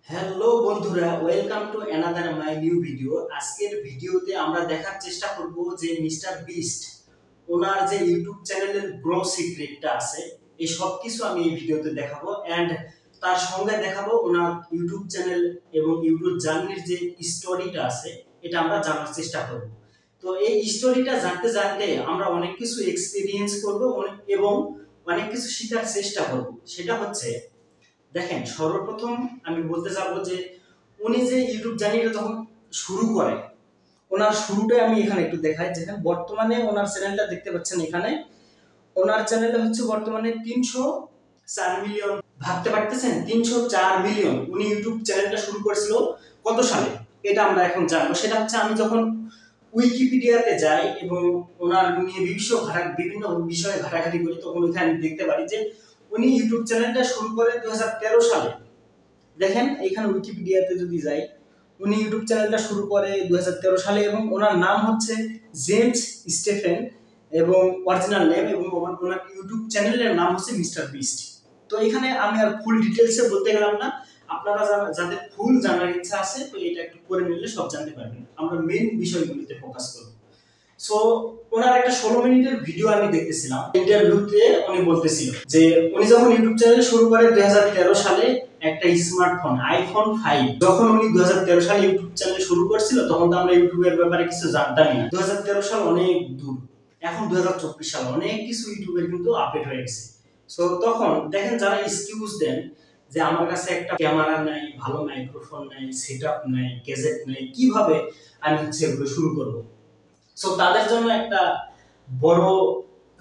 Hello বন্ধুরা, welcome to another my new video. আজকের ভিডিওতে আমরা দেখার চেষ্টা করব যে মিস্টার বিস্ট ওনার যে ইউটিউব চ্যানেলের গ্রো সিক্রেটটা আছে, এই সব কিছু আমি এই ভিডিওতে দেখাবো। অ্যান্ড তার সঙ্গে দেখাবো ওনার ইউটিউব চ্যানেল এবং ইউটিউব জার্নির যে স্টোরিটা আছে, এটা আমরা জানার চেষ্টা করব। তো এই স্টোরিটা জানতে জানতে আমরা অনেক কিছু এক্সপিরিয়েন্স করব এবং অনেক কিছু শেখার চেষ্টা করব। সেটা হচ্ছে, দেখেন, সর্বপ্রথম আমি বলতে যাবো যে উনি যে ইউটিউব জার্নিটা যখন শুরু করে, ওনার শুরুটাই আমি এখানে একটু দেখাই। যেখানে বর্তমানে ওনার চ্যানেলটা দেখতে পাচ্ছেন, এখানে ওনার চ্যানেলে হচ্ছে বর্তমানে 304 মিলিয়ন। ভাবতে পারতেছেন, 304 মিলিয়ন। উনি ইউটিউব চ্যানেলটা শুরু করেছিল কত সালে, এটা আমরা এখন জানবো। সেটা হচ্ছে, আমি যখন উইকিপিডিয়াতে যাই এবং ওনার নিয়ে বিভিন্ন বিষয়ে ঘাটাঘাটি করি, তখন ওইখানে দেখতে পারি যে উনি ইউটিউব চ্যানেলটা শুরু করে 2013 সালে। দেখেন এইখানে উইকিপিডিয়াতে যদি যাই, উনি ইউটিউব চ্যানেলটা শুরু করে 2013 সালে এবং ওনার নাম হচ্ছে জেমস স্টেফেন এবং অরিজিনাল নেম, এবং ওনার ইউটিউব চ্যানেলের নাম হচ্ছে মিস্টার বিস্ট। তো এখানে আমি আর ফুল ডিটেলসে বলতে গেলাম না, আপনারা যাদের ফুল জানার ইচ্ছা আছে, তো এটা একটু করে নিলে সব জানতে পারবেন। আমরা মেইন বিষয়গুলিতে ফোকাস করব। সো ওনার একটা 16 মিনিটের ভিডিও আমি দেখতেছিলাম। ইন্টারভিউতে উনি বলতেছিল যে উনি যখন ইউটিউব চ্যানেল শুরু করে 2013 সালে, একটা স্মার্টফোন আইফোন 5 যখন উনি 2013 সালে ইউটিউব চ্যানেল শুরু করছিল, তখন তো আমরা ইউটিউবের ব্যাপারে কিছু জানতামই না। 2013 সাল অনেক দূর, এখন 2024 সাল, অনেক কিছু ইউটিউবের কিন্তু আপডেট হয়ে গেছে। সো তখন দেখেন, যারা এক্সকিউজ দেন যে আমার কাছে একটা ক্যামেরা নাই, ভালো মাইক্রোফোন নাই, সেটআপ নাই, গ্যাজেট নাই, কিভাবে আমি হচ্ছে এগুলো শুরু করব। সো তাদের জন্য একটা বড়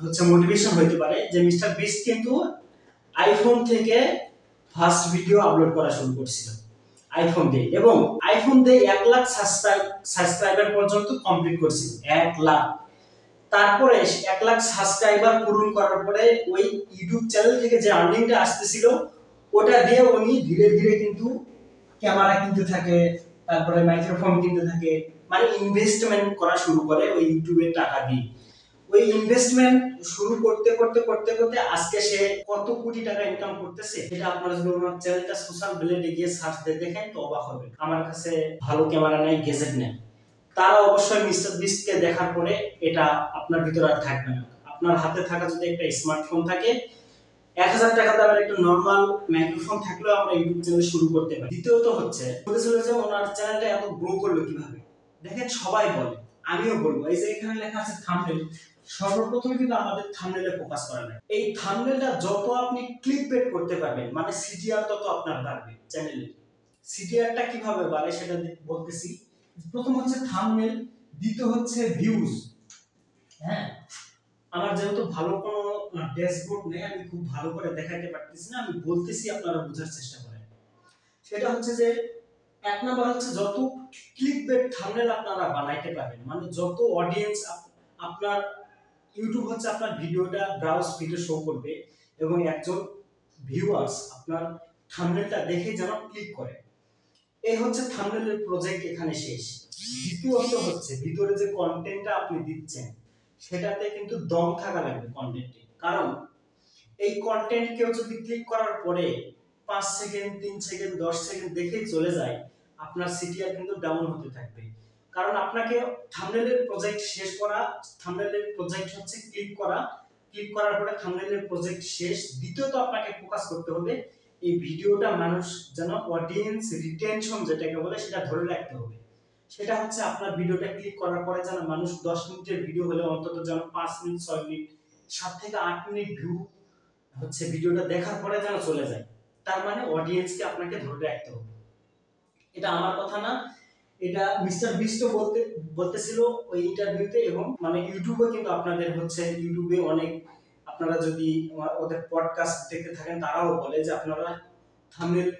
হচ্ছে মোটিভেশন হইতে পারে যে মিস্টার বিস্ট কিন্তু আইফোন থেকে ফার্স্ট ভিডিও আপলোড করা শুরু করছিল আইফোন দিয়ে, এবং আইফোন দিয়ে 1 লাখ সাবস্ক্রাইবার পর্যন্ত কমপ্লিট করছিল। 1 লাখ। তারপরে 1 লাখ সাবস্ক্রাইবার পূরণ করার পরে ওই ইউটিউব চ্যানেল থেকে যে আর্নিংটা আসতেছিল, ওটা দিয়ে উনি ধীরে ধীরে কিন্তু ক্যামেরা কিনতে থাকে, তারপরে মাইক্রোফোন কিনতে থাকে, মানে ইনভেস্টমেন্ট করা শুরু করে ওই ইউটিউবের টাকা দিয়ে। ওই ইনভেস্টমেন্ট শুরু করতে করতে করতে করতে আজকে সে কত কোটি টাকা ইনকাম করতেছে, এটা আপনারা যদি ওনার চ্যানেলটা সোশ্যাল ব্লেডে গিয়ে সার্চ দিয়ে দেখেন তো অবাক হবে। আমার কাছে ভালো ক্যামেরা নাই, গ্যাজেট নেই, তারা অবশ্যই মিস্টার বিস্টকে দেখার পরে এটা আপনার ভিতরে আর থাকবে না। আপনার হাতে থাকা যদি একটা স্মার্টফোন থাকে, 1000 টাকা দামের একটা নরমাল মাইক্রোফোন থাকলেও আমরা ইউটিউব চ্যানেল শুরু করতে পারি। দ্বিতীয়ত হচ্ছে, বলতেছিল যে ওনার চ্যানেলটা এত গ্রো করলো কিভাবে। দেখেন, সবাই বলে, আমিও বলবো, এই যে এখানে লেখা আছে থাম্বনেল, সর্বপ্রথম কিন্তু আমাদের থাম্বনেলে ফোকাস করা লাগে। এই থাম্বনেলটা যত আপনি ক্লিকবেট করতে পারবেন, মানে সিটিআর তত আপনার বাড়বে চ্যানেলে। সিটিআরটা কিভাবে বাড়ে সেটা বলতেছি। প্রথম হচ্ছে থাম্বনেল, দ্বিতীয় হচ্ছে ভিউজ। হ্যাঁ, আমার যেহেতু ভালো কোনো ড্যাশবোর্ড নেই, আমি খুব ভালো করে দেখাতে পারতেছি না, আমি বলতেছি, আপনারা বোঝার চেষ্টা করেন। সেটা হচ্ছে যে, এক নাম্বার হচ্ছে যত ক্লিকবেট থাম্বনেল আপনারা বানাইতে পারবেন, মানে যত অডিয়েন্স আপনার ইউটিউব হচ্ছে আপনার ভিডিওটা ব্রাউজ ফিডে শো করবে এবং একজন ভিউয়ার্স আপনার থাম্বনেলটা দেখে যেন ক্লিক করে। এই হচ্ছে থাম্বনেলের প্রজেক্ট এখানে শেষ। দ্বিতীয়ত হচ্ছে, ভিতরে যে কন্টেন্টটা আপনি দিচ্ছেন সেটাতে কিন্তু দম থাকা লাগবে কন্টেন্টে। কারণ এই কন্টেন্ট কেউ যদি ক্লিক করার পরে 5 সেকেন্ড, 3 সেকেন্ড, 10 সেকেন্ড দেখেই চলে যায়, আপনার সিটিআর কিন্তু ডাউন হতে থাকবে। কারণ আপনাকে থাম্বনেলের প্রজেক্ট শেষ করা, থাম্বনেলের প্রজেক্ট হচ্ছে ক্লিক করার পরে থাম্বনেলের প্রজেক্ট শেষ। দ্বিতীয়ত আপনাকে ফোকাস করতে হবে এই ভিডিওটা মানুষ যেন অডিয়েন্স রিটেনশন যেটাকে বলে সেটা ধরে রাখতে হবে। সেটা হচ্ছে আপনার ভিডিওটা ক্লিক করার পরে যেন মানুষ 10 মিনিটের ভিডিও হলে অন্তত যেন 5 মিনিট, 6 মিনিট, 7 থেকে 8 মিনিট ভিউ হচ্ছে ভিডিওটা দেখার পরে যেন চলে যায়। তার মানে অডিয়েন্সকে আপনাকে ধরে রাখতে হবে। এটা আমার কথা না, এটা মিস্টার বিস্টও বলতেছিল ওই ইন্টারভিউতে। এবং মানে ইউটিউবে কিন্তু আপনাদের হচ্ছে, ইউটিউবে অনেক, আপনারা যদি ওদের পডকাস্ট দেখতে থাকেন, তারাও বলে যে আপনারা থাম্বনেল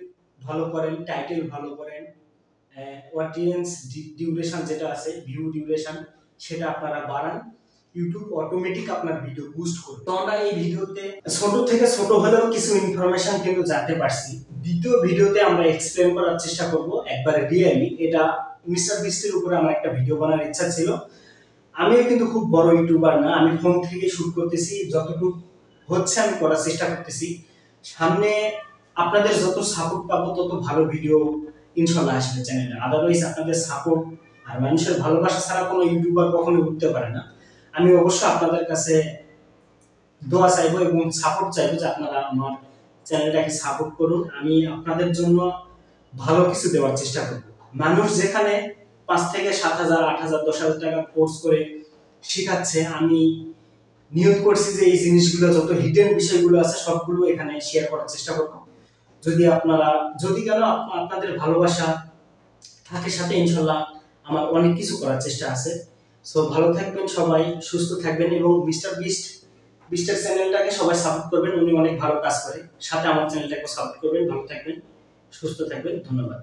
ভালো করেন, টাইটেল ভালো করেন, অডিয়েন্স ডিউরেশন যেটা আছে, ভিউ ডিউরেশন, সেটা আপনারা বাড়ান, ইউটিউব অটোমেটিক আপনার ভিডিও বুস্ট করবে। তো আমরা এই ভিডিওতে ছোট থেকে ছোট হলেও কিছু ইনফরমেশন কিন্তু জানতে পারছি। দ্বিতীয় ভিডিওতে আমরা এক্সপ্লেন করার চেষ্টা করব একবারে রিয়েলি। এটা মিস্টার বিস্টের উপরে আমার একটা ভিডিও বানানোর ইচ্ছা ছিল। আমিও কিন্তু খুব বড় ইউটিউবার না, আমি ফোন থেকে শুট করতেছি, যতটুকু হচ্ছে আমি করার চেষ্টা করতেছি। সামনে আপনাদের যত সাপোর্ট পাবো তত ভালো ভিডিও ইনশাল্লাহ আসবে চ্যানেলে। আদারওয়াইজ আপনাদের সাপোর্ট আর মানুষের ভালোবাসা ছাড়া কোনো ইউটিউবার কখনো উঠতে পারে না। আমি অবশ্যই আপনাদের কাছে দোয়া চাইবো এবং সাপোর্ট চাইবো যে আপনারা আমার চ্যানেলটাকে সাপোর্ট করুন। আমি আপনাদের জন্য ভালো কিছু দেওয়ার চেষ্টা করব। মানুষ যেখানে 5 থেকে 7,000, 8,000, 10,000 টাকা কোর্স করে শেখাচ্ছে, আমি নিয়ত করছি যে এই জিনিসগুলো যত হিডেন বিষয়গুলো আছে সবগুলো এখানে শেয়ার করার চেষ্টা করব। যদি কেন আপনাদের ভালোবাসা থাকে সাথে ইনশাল্লাহ আমার অনেক কিছু করার চেষ্টা আছে। সো ভালো থাকবেন সবাই, সুস্থ থাকবেন এবং মিস্টার চ্যানেলটাকে সবাই সাপোর্ট করবেন। উনি অনেক ভালো কাজ করে, সাথে আমার চ্যানেলটাকে সাপোর্ট করবেন। ভালো থাকবেন, সুস্থ থাকবেন, ধন্যবাদ।